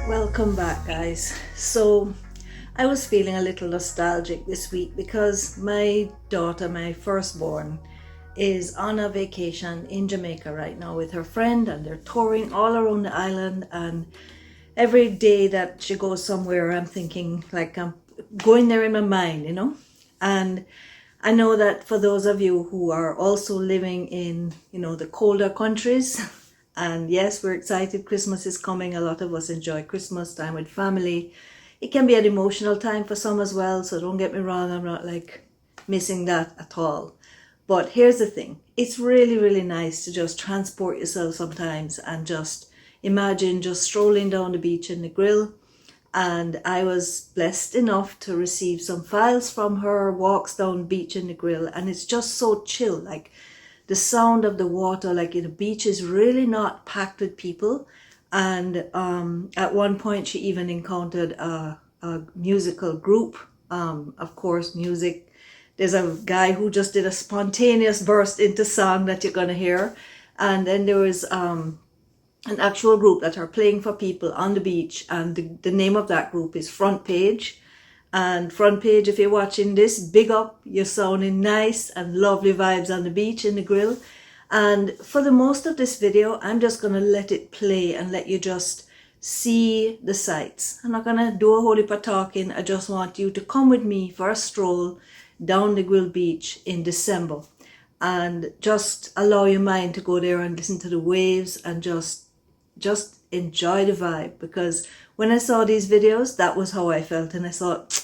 Welcome back, guys. So I was feeling a little nostalgic this week because my daughter, my firstborn, is on a vacation in Jamaica right now with her friend, and they're touring all around the island. And every day that she goes somewhere, I'm thinking like I'm going there in my mind, And I know that for those of you who are also living in, the colder countries, and yes, we're excited. Christmas is coming. A lot of us enjoy Christmas time with family. It can be an emotional time for some as well. So don't get me wrong. I'm not like missing that at all. But here's the thing. It's really, really nice to just transport yourself sometimes and just imagine just strolling down the beach in Negril. And I was blessed enough to receive some files from her walks down beach in Negril. And it's just so chill. Like, the sound of the water, like the beach is really not packed with people. And at one point she even encountered a musical group. Of course, music. There's a guy who just did a spontaneous burst into song that you're gonna hear. And then there was an actual group that are playing for people on the beach. And the name of that group is Front Page. And Front Page, if you're watching this, big up, you're sounding nice and lovely vibes on the beach in Negril. And for the most of this video, I'm just going to let it play and let you just see the sights. I'm not going to do a whole heap of talking. I just want you to come with me for a stroll down Negril Beach in December. And just allow your mind to go there and listen to the waves and just enjoy the vibe. Because when I saw these videos, that was how I felt. And I thought,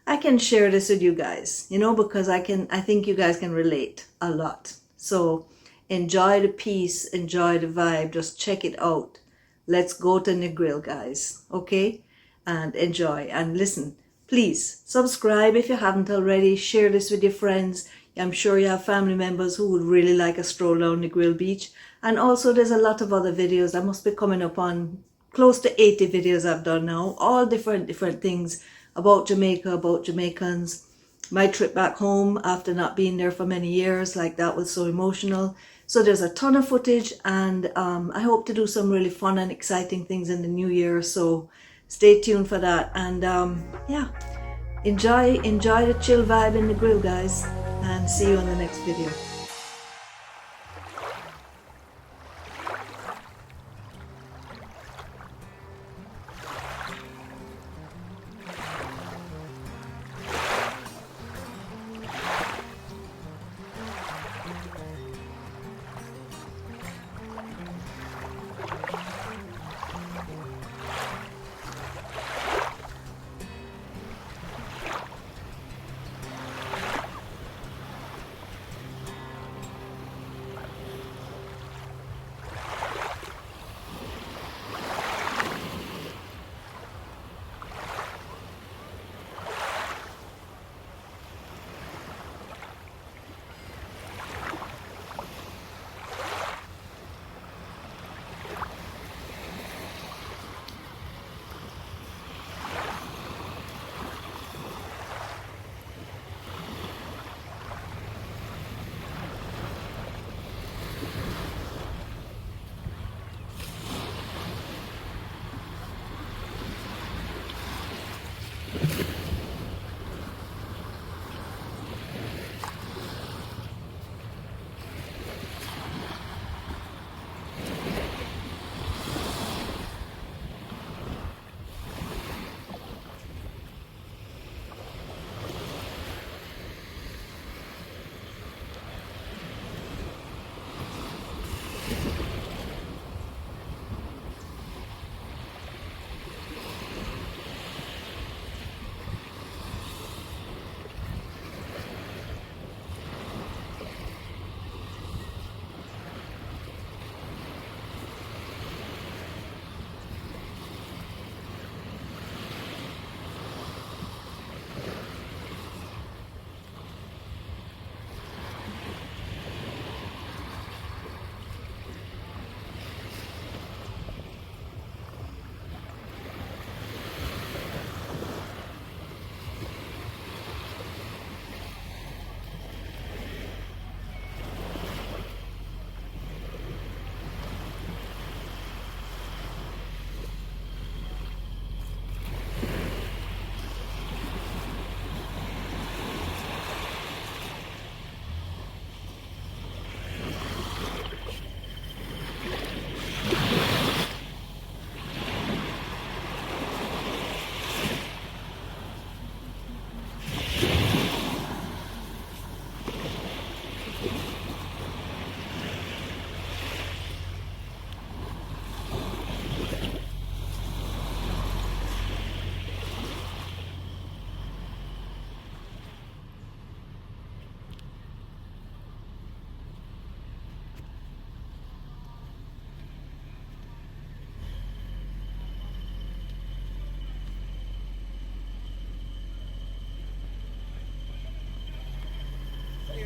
I can share this with you guys, because I think you guys can relate a lot. So enjoy the peace, enjoy the vibe, just check it out. Let's go to Negril, guys, okay? And enjoy. And listen, please subscribe if you haven't already. Share this with your friends. I'm sure you have family members who would really like a stroll down Negril Beach. And also there's a lot of other videos. I must be coming up on close to 80 videos I've done now, all different things about Jamaica, about Jamaicans, my trip back home after not being there for many years. Like, that was so emotional. So there's a ton of footage, and I hope to do some really fun and exciting things in the new year. So stay tuned for that. And yeah, enjoy the chill vibe in Negril, guys, and see you on the next video.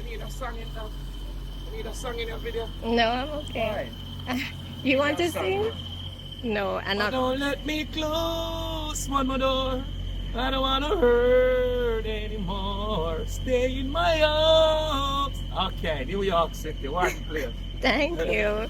need a song in that. You need a song in your video. No, I'm okay. You want to sing? No, I'm not. Don't let me close one more door. I don't want to hurt anymore. Stay in my arms. Okay, New York City, one place. Thank you.